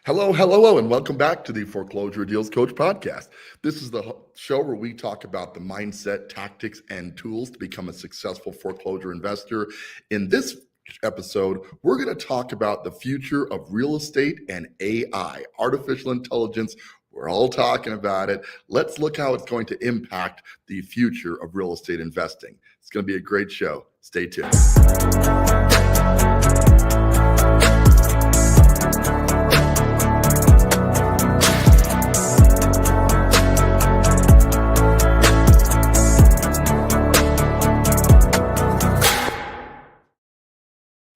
Hello, and welcome back to the Foreclosure Deals Coach podcast. This is the show where we talk about the mindset, tactics, and tools to become a successful foreclosure investor. In this episode, we're going to talk about the future of real estate and AI, artificial intelligence. We're all talking about it. Let's look how it's going to impact the future of real estate investing. It's going to be a great show. Stay tuned.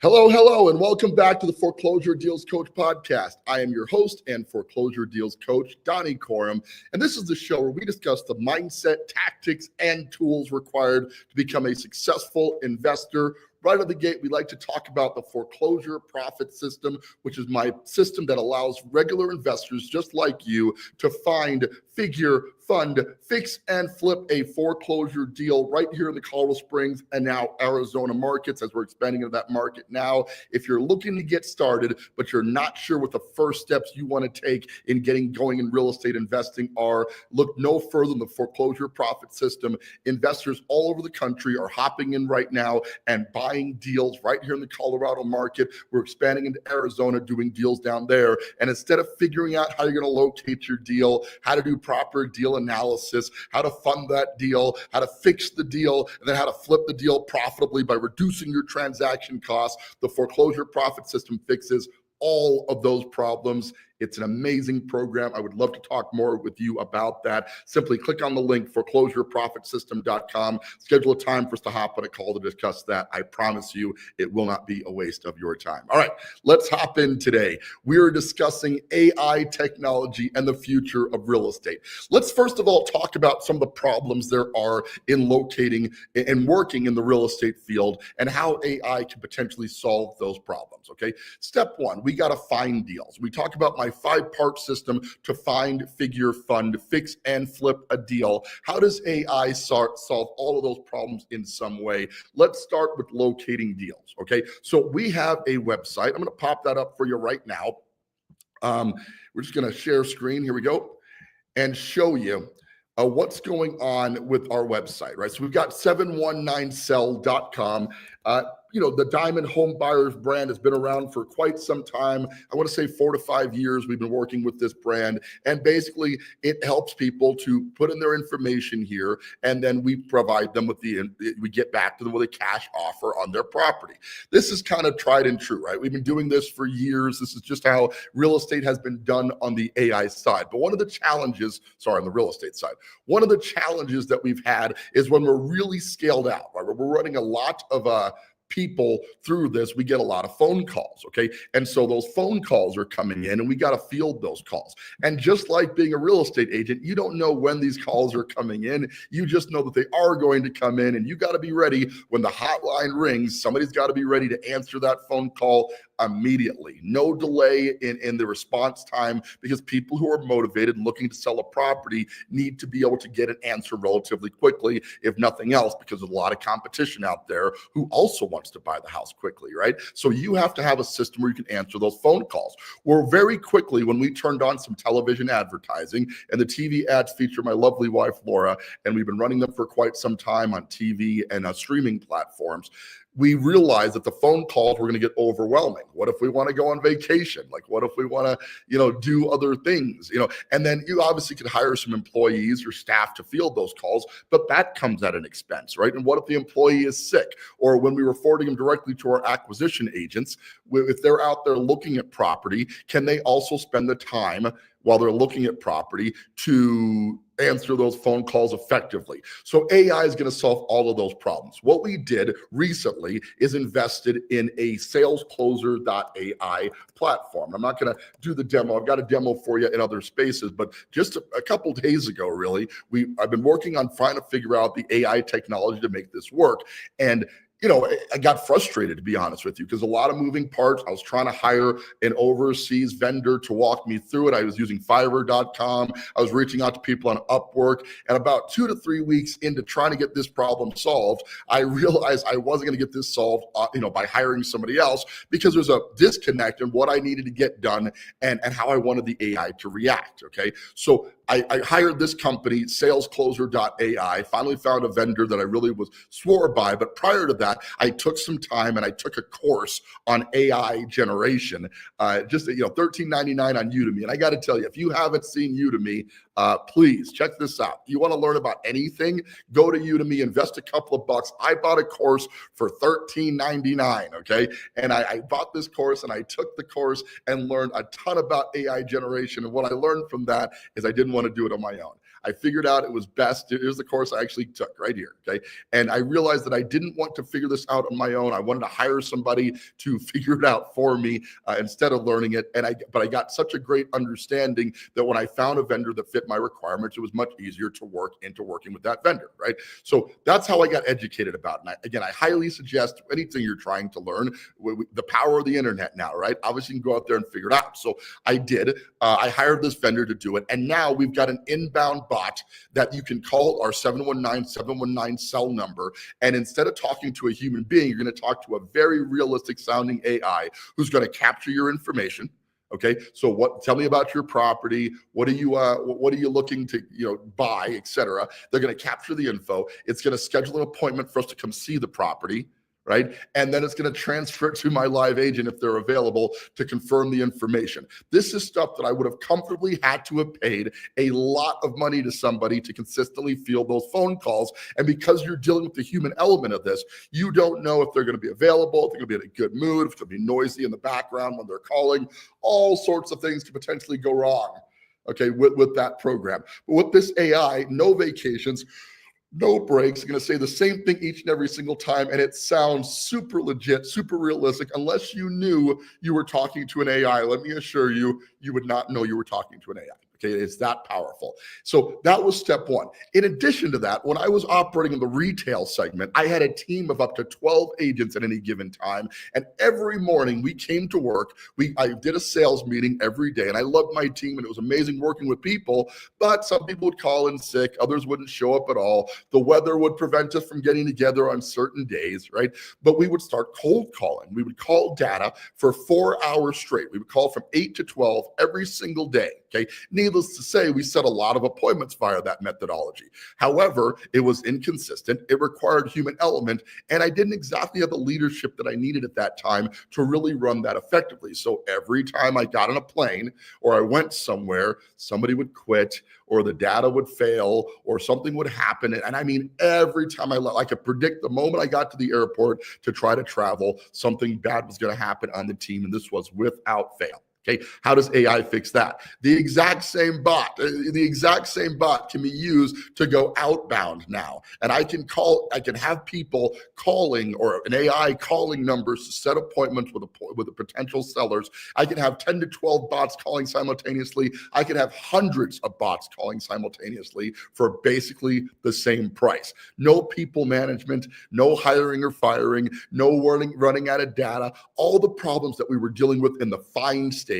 Hello, and welcome back to the Foreclosure Deals Coach podcast. I am your host and Foreclosure Deals Coach, Donnie Corum, and this is the show where we discuss the mindset, tactics, and tools required to become a successful investor. Right out of the gate, we like to talk about the foreclosure profit system, which is my system that allows regular investors just like you to find, figure, fund, fix, and flip a foreclosure deal right here in the Colorado Springs and now Arizona markets, as we're expanding into that market now. If you're looking to get started, but you're not sure what the first steps you want to take in getting going in real estate investing are, look no further than the foreclosure profit system. Investors all over the country are hopping in right now and buying deals right here in the Colorado market. We're expanding into Arizona, doing deals down there. And instead of figuring out how you're going to locate your deal, how to do proper deal analysis, how to fund that deal, how to fix the deal, and then how to flip the deal profitably by reducing your transaction costs, the foreclosure profit system fixes all of those problems. It's an amazing program. I would love to talk more with you about that. Simply click on the link, foreclosureprofitsystem.com. Schedule a time for us to hop on a call to discuss that. I promise you it will not be a waste of your time. All right, let's hop in today. We are discussing AI technology and the future of real estate. Let's first of all talk about some of the problems there are in locating and working in the real estate field and how AI can potentially solve those problems, okay? Step one, we got to find deals. We talk about my 5-part system to find, figure, fund, fix, and flip a deal. How does AI solve all of those problems in some way? Let's start with locating deals, okay? So we have a website. I'm going to pop that up for you right now. We're just going to share screen. Here we go. And show you what's going on with our website, right? So we've got 719sell.com. The Diamond Home Buyers brand has been around for quite some time. I want to say 4 to 5 years we've been working with this brand. And basically, it helps people to put in their information here, and then we provide them with we get back to them with a cash offer on their property. This is kind of tried and true, right? We've been doing this for years. This is just how real estate has been done on the AI side. But on the real estate side, one of the challenges that we've had is when we're really scaled out, right? We're running a lot of people through this, we get a lot of phone calls, okay? And so those phone calls are coming in and we got to field those calls. And just like being a real estate agent, you don't know when these calls are coming in. You just know that they are going to come in, and you got to be ready when the hotline rings. Somebody's got to be ready to answer that phone call immediately. No delay in the response time, because people who are motivated and looking to sell a property need to be able to get an answer relatively quickly, if nothing else, because there's a lot of competition out there who also wants to buy the house quickly, right? So you have to have a system where you can answer those phone calls. We're very quickly, when we turned on some television advertising, and the TV ads feature my lovely wife, Laura, and we've been running them for quite some time on TV and streaming platforms, we realized that the phone calls were going to get overwhelming. What if we want to go on vacation? Like, what if we want to, do other things, and then you obviously could hire some employees or staff to field those calls, but that comes at an expense, right? And what if the employee is sick? Or when we were forwarding them directly to our acquisition agents, if they're out there looking at property, can they also spend the time while they're looking at property to answer those phone calls effectively? So AI is going to solve all of those problems. What we did recently is invested in a salescloser.ai platform. I'm not going to do the demo. I've got a demo for you in other spaces, but just a couple days ago, really, I've been working on trying to figure out the AI technology to make this work. And I got frustrated, to be honest with you, because a lot of moving parts. I was trying to hire an overseas vendor to walk me through it. I was using Fiverr.com. I was reaching out to people on Upwork. And about 2 to 3 weeks into trying to get this problem solved, I realized I wasn't going to get this solved, by hiring somebody else, because there's a disconnect in what I needed to get done and how I wanted the AI to react. Okay. So I hired this company, salescloser.ai, finally found a vendor that I really swore by. But prior to that, I took some time and I took a course on AI generation, just $13.99 on Udemy. And I got to tell you, if you haven't seen Udemy, please check this out. You want to learn about anything? Go to Udemy, invest a couple of bucks. I bought a course for $13.99. Okay. And I bought this course and I took the course and learned a ton about AI generation. And what I learned from that is I didn't want to do it on my own. I figured out it was best. Here's the course I actually took right here. Okay. And I realized that I didn't want to figure this out on my own. I wanted to hire somebody to figure it out for me instead of learning it. But I got such a great understanding that when I found a vendor that fit my requirements, it was much easier to work into working with that vendor. Right. So that's how I got educated about it. And I highly suggest anything you're trying to learn, the power of the internet now, right? Obviously you can go out there and figure it out. So I did. I hired this vendor to do it. And now we've got an inbound bot that you can call our 719 cell number. And instead of talking to a human being, you're going to talk to a very realistic sounding AI who's going to capture your information. Okay, so tell me about your property. What are you looking to buy, etc. They're going to capture the info. It's going to schedule an appointment for us to come see the property. Right. And then it's going to transfer it to my live agent if they're available to confirm the information. This is stuff that I would have comfortably had to have paid a lot of money to somebody to consistently field those phone calls. And because you're dealing with the human element of this, you don't know if they're going to be available, if they're going to be in a good mood, if it's going to be noisy in the background when they're calling. All sorts of things could potentially go wrong. Okay, with that program. But with this AI, no vacations, no breaks. You're going to say the same thing each and every single time, and it sounds super legit, super realistic. Unless you knew you were talking to an AI, let me assure you, you would not know you were talking to an AI. Okay, it's that powerful. So that was step one. In addition to that, when I was operating in the retail segment, I had a team of up to 12 agents at any given time. And every morning we came to work. I did a sales meeting every day, and I loved my team, and it was amazing working with people. But some people would call in sick, others wouldn't show up at all. The weather would prevent us from getting together on certain days, right? But we would start cold calling. We would call data for 4 hours straight. We would call from 8 to 12 every single day. Okay. Needless to say, we set a lot of appointments via that methodology. However, it was inconsistent. It required human element, and I didn't exactly have the leadership that I needed at that time to really run that effectively. So every time I got on a plane or I went somewhere, somebody would quit or the data would fail or something would happen. And I mean, every time I could predict the moment I got to the airport to try to travel, something bad was going to happen on the team. And this was without fail. Okay, how does AI fix that? The exact same bot can be used to go outbound now. And I can have people calling, or an AI calling numbers to set appointments with the potential sellers. I can have 10 to 12 bots calling simultaneously. I can have hundreds of bots calling simultaneously for basically the same price. No people management, no hiring or firing, no running out of data. All the problems that we were dealing with in the find stage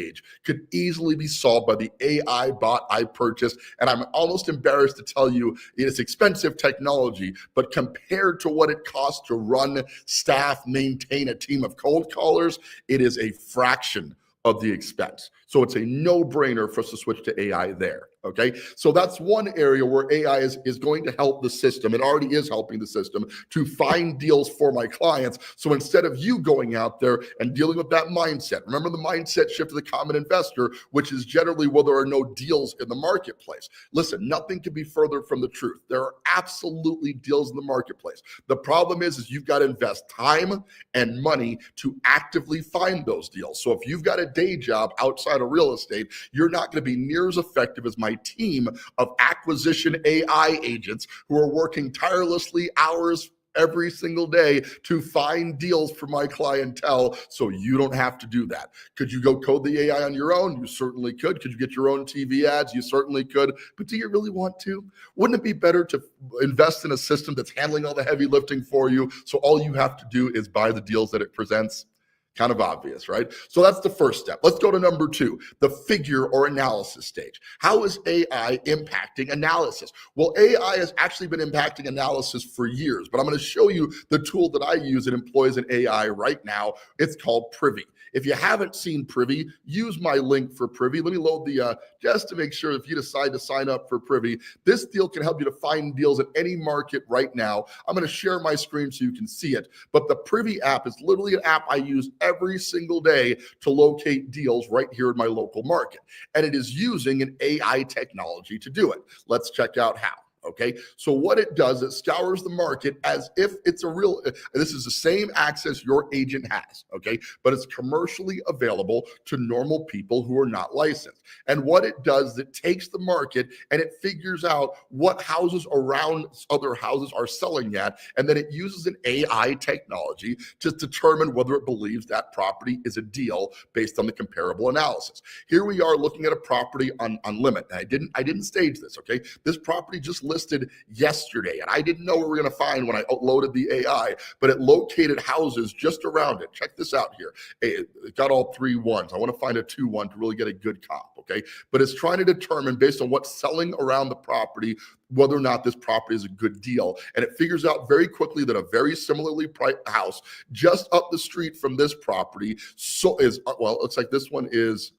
could easily be solved by the AI bot I purchased. And I'm almost embarrassed to tell you it's expensive technology, but compared to what it costs to run, staff, maintain a team of cold callers, it is a fraction of the expense. So it's a no-brainer for us to switch to AI there. Okay, so that's one area where AI is going to help the system. It already is helping the system to find deals for my clients. So instead of you going out there and dealing with that mindset, remember the mindset shift of the common investor, which is generally, well, there are no deals in the marketplace. Listen, nothing could be further from the truth. There are absolutely deals in the marketplace. The problem is you've got to invest time and money to actively find those deals. So if you've got a day job outside of real estate, you're not going to be near as effective as my team of acquisition AI agents who are working tirelessly hours every single day to find deals for my clientele, so you don't have to do that. Could you go code the AI on your own? You certainly could. Could you get your own TV ads? You certainly could. But do you really want to? Wouldn't it be better to invest in a system that's handling all the heavy lifting for you, so all you have to do is buy the deals that it presents? Kind of obvious, right? So that's the first step. Let's go to number 2, the figure or analysis stage. How is AI impacting analysis? Well, AI has actually been impacting analysis for years, but I'm going to show you the tool that I use that employs an AI right now. It's called Privy. If you haven't seen Privy, use my link for Privy. Let me load the, just to make sure if you decide to sign up for Privy, this deal can help you to find deals at any market right now. I'm going to share my screen so you can see it. But the Privy app is literally an app I use every single day to locate deals right here in my local market. And it is using an AI technology to do it. Let's check out how. Okay, so what it does, it scours the market as if it's a real, this is the same access your agent has, okay, but it's commercially available to normal people who are not licensed. And what it does, it takes the market and it figures out what houses around other houses are selling at, and then it uses an AI technology to determine whether it believes that property is a deal based on the comparable analysis. Here we are looking at a property on Limit. And I didn't stage this, okay? This property just listed yesterday, and I didn't know what we were going to find when I loaded the AI, but it located houses just around it. Check this out here. It got all 3 ones. I want to find a 2-1 to really get a good comp, okay? But it's trying to determine based on what's selling around the property whether or not this property is a good deal. And it figures out very quickly that a very similarly priced house just up the street from this property well, it looks like this one is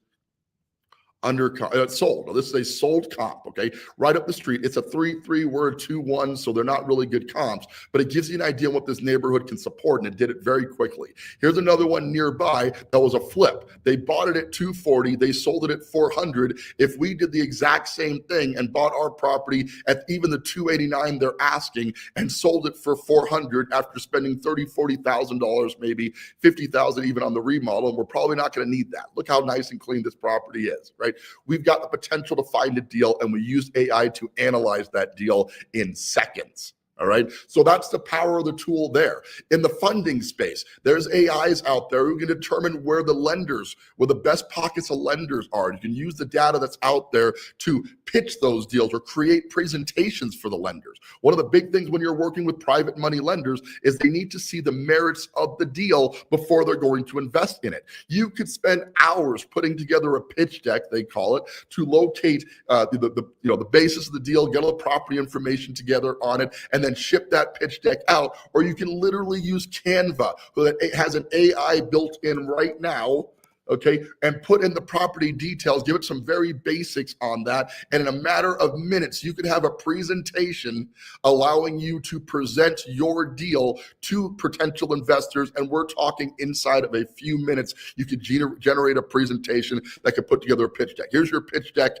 sold. Now, this is a sold comp, okay? Right up the street. It's a 3-3, we're a 2-1, so they're not really good comps, but it gives you an idea what this neighborhood can support, and it did it very quickly. Here's another one nearby that was a flip. They bought it at 240, they sold it at 400. If we did the exact same thing and bought our property at even the 289 they're asking and sold it for 400 after spending $30,000-$40,000, maybe $50,000 even on the remodel, and we're probably not going to need that. Look how nice and clean this property is, right? We've got the potential to find a deal, and we used AI to analyze that deal in seconds. All right. So that's the power of the tool there. In the funding space, there's AIs out there who can determine where the best pockets of lenders are. You can use the data that's out there to pitch those deals or create presentations for the lenders. One of the big things when you're working with private money lenders is they need to see the merits of the deal before they're going to invest in it. You could spend hours putting together a pitch deck, they call it, to locate the basis of the deal, get all the property information together on it, and then ship that pitch deck out. Or you can literally use Canva, that has an AI built in right now, okay, and put in the property details, give it some very basics on that, and in a matter of minutes, you could have a presentation allowing you to present your deal to potential investors, and we're talking inside of a few minutes, you could generate a presentation that could put together a pitch deck. Here's your pitch deck.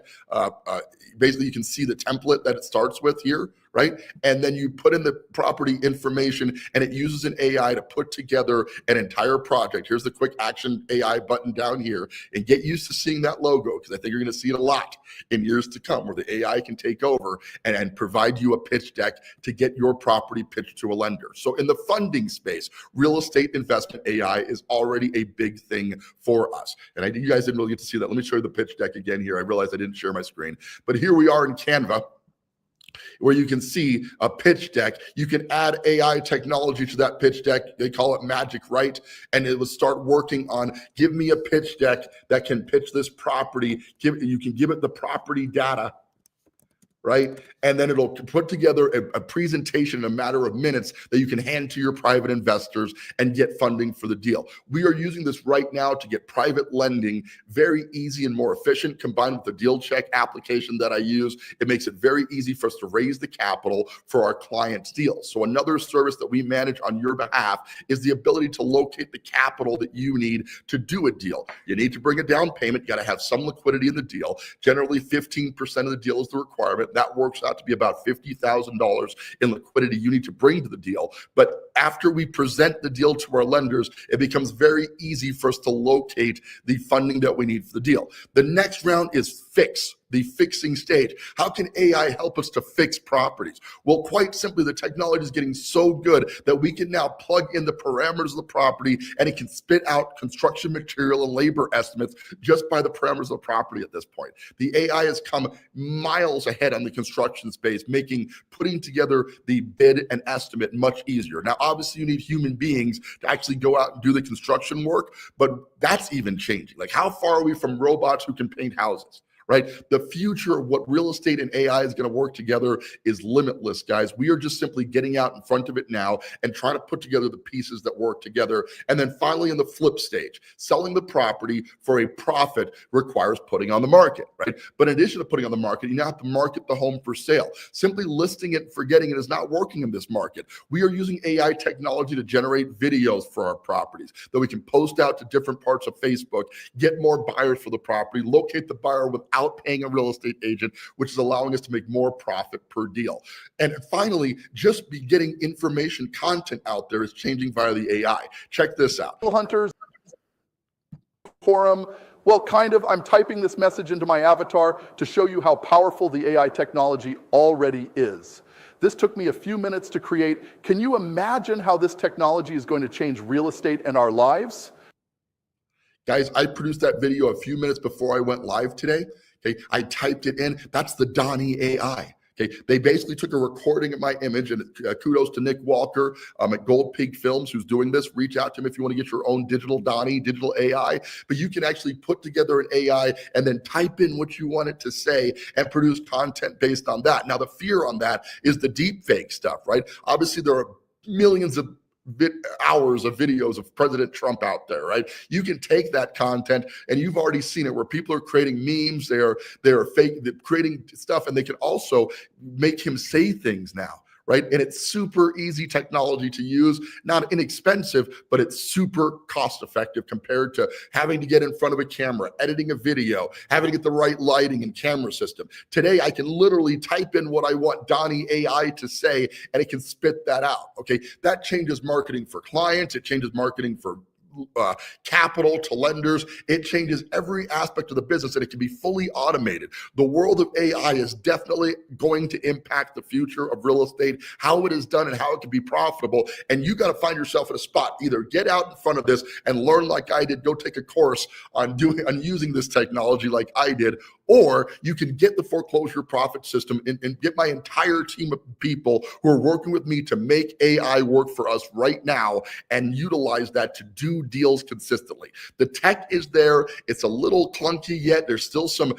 Basically, you can see the template that it starts with here, right? And then you put in the property information, and it uses an AI to put together an entire project. Here's the quick action AI button down here, and get used to seeing that logo, because I think you're going to see it a lot in years to come, where the AI can take over and provide you a pitch deck to get your property pitched to a lender. So in the funding space, real estate investment AI is already a big thing for us. And you guys didn't really get to see that. Let me show you the pitch deck again here. I realized I didn't share my screen, but here we are in Canva, where you can see a pitch deck. You can add AI technology to that pitch deck. They call it Magic Write, and it will start working on, give me a pitch deck that can pitch this property. You can give it the property data, right? And then it'll put together a presentation in a matter of minutes that you can hand to your private investors and get funding for the deal. We are using this right now to get private lending very easy and more efficient, combined with the Deal Check application that I use. It makes it very easy for us to raise the capital for our clients' deals. So another service that we manage on your behalf is the ability to locate the capital that you need to do a deal. You need to bring a down payment. You got to have some liquidity in the deal. Generally, 15% of the deal is the requirement. That works out to be about $50,000 in liquidity you need to bring to the deal. But after we present the deal to our lenders, it becomes very easy for us to locate the funding that we need for the deal. The next round is fix, the fixing stage. How can AI help us to fix properties? Well, quite simply, the technology is getting so good that we can now plug in the parameters of the property and it can spit out construction material and labor estimates just by the parameters of the property at this point. The AI has come miles ahead on the construction space, making putting together the bid and estimate much easier. Now, obviously, you need human beings to actually go out and do the construction work, but that's even changing. Like, how far are we from robots who can paint houses? Right? The future of what real estate and AI is going to work together is limitless, guys. We are just simply getting out in front of it now and trying to put together the pieces that work together. And then finally, in the flip stage, selling the property for a profit requires putting on the market, right? But in addition to putting on the market, you now have to market the home for sale. Simply listing it and forgetting it is not working in this market. We are using AI technology to generate videos for our properties that we can post out to different parts of Facebook, get more buyers for the property, locate the buyer without paying a real estate agent, which is allowing us to make more profit per deal. And finally, just be getting information content out there is changing via the AI. Check this out. Hunters forum. Well, kind of, I'm typing this message into my avatar to show you how powerful the AI technology already is. This took me a few minutes to create. Can you imagine how this technology is going to change real estate and our lives? Guys, I produced that video a few minutes before I went live today. Okay, I typed it in. That's the Donnie AI. Okay, they basically took a recording of my image, and kudos to Nick Walker at Gold Pig Films who's doing this. Reach out to him if you want to get your own digital Donnie, digital AI. But you can actually put together an AI and then type in what you want it to say and produce content based on that. Now, the fear on that is the deep fake stuff, right? Obviously, there are millions of hours of videos of President Trump out there, right? You can take that content, and you've already seen it where people are creating memes, they're fake, they're creating stuff, and they can also make him say things now. Right? And it's super easy technology to use, not inexpensive, but it's super cost effective compared to having to get in front of a camera, editing a video, having to get the right lighting and camera system. Today, I can literally type in what I want Donnie AI to say, and it can spit that out. Okay. That changes marketing for clients. It changes marketing for capital to lenders. It changes every aspect of the business, and it can be fully automated. The world of AI is definitely going to impact the future of real estate, how it is done and how it can be profitable. And you got to find yourself in a spot. Either get out in front of this and learn like I did, go take a course on using this technology like I did, or you can get the foreclosure profit system and get my entire team of people who are working with me to make AI work for us right now and utilize that to do deals consistently. The tech is there. It's a little clunky yet. There's still some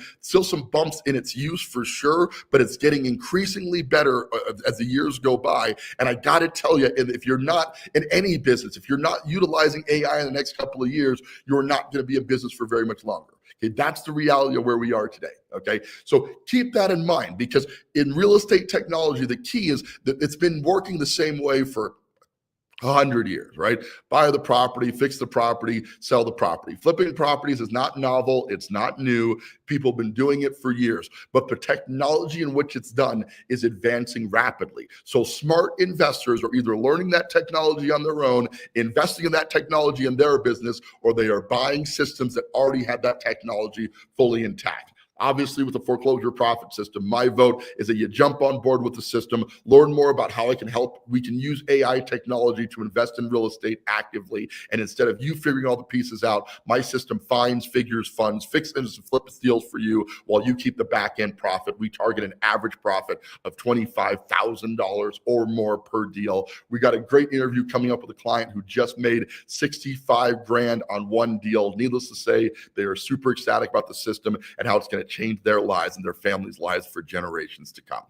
bumps in its use for sure, but it's getting increasingly better as the years go by. And I got to tell you, if you're not in any business, if you're not utilizing AI in the next couple of years, you're not going to be in business for very much longer. Okay, that's the reality of where we are today. Okay, so keep that in mind, because in real estate technology, the key is that it's been working the same way for 100 years, right? Buy the property, fix the property, sell the property. Flipping properties is not novel. It's not new. People have been doing it for years, but the technology in which it's done is advancing rapidly. So smart investors are either learning that technology on their own, investing in that technology in their business, or they are buying systems that already have that technology fully intact. Obviously, with the foreclosure profit system, my vote is that you jump on board with the system, learn more about how it can help. We can use AI technology to invest in real estate actively. And instead of you figuring all the pieces out, my system finds, figures, funds, fixes and flips deals for you while you keep the back end profit. We target an average profit of $25,000 or more per deal. We got a great interview coming up with a client who just made 65 grand on one deal. Needless to say, they are super ecstatic about the system and how it's going to change their lives and their families' lives for generations to come.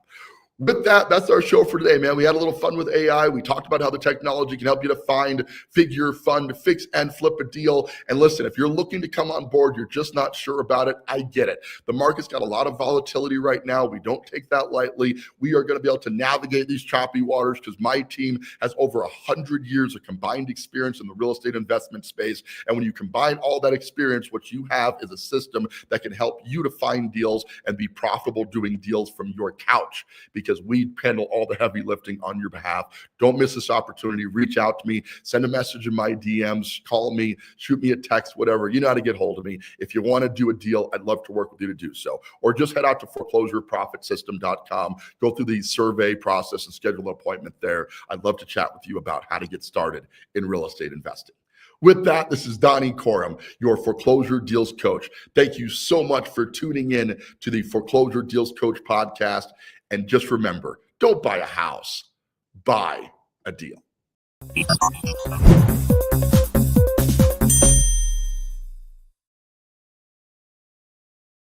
With that, that's our show for today, man. We had a little fun with AI. We talked about how the technology can help you to find, figure, fund, fix, and flip a deal. And listen, if you're looking to come on board, you're just not sure about it, I get it. The market's got a lot of volatility right now. We don't take that lightly. We are going to be able to navigate these choppy waters because my team has over 100 years of combined experience in the real estate investment space. And when you combine all that experience, what you have is a system that can help you to find deals and be profitable doing deals from your couch. because we handle all the heavy lifting on your behalf. Don't miss this opportunity. Reach out to me, send a message in my DMs, call me, shoot me a text, whatever. You know how to get hold of me. If you want to do a deal, I'd love to work with you to do so. Or just head out to foreclosureprofitsystem.com, go through the survey process and schedule an appointment there. I'd love to chat with you about how to get started in real estate investing. With that, this is Donnie Corum, your Foreclosure Deals Coach. Thank you so much for tuning in to the Foreclosure Deals Coach podcast. And just remember, don't buy a house, buy a deal.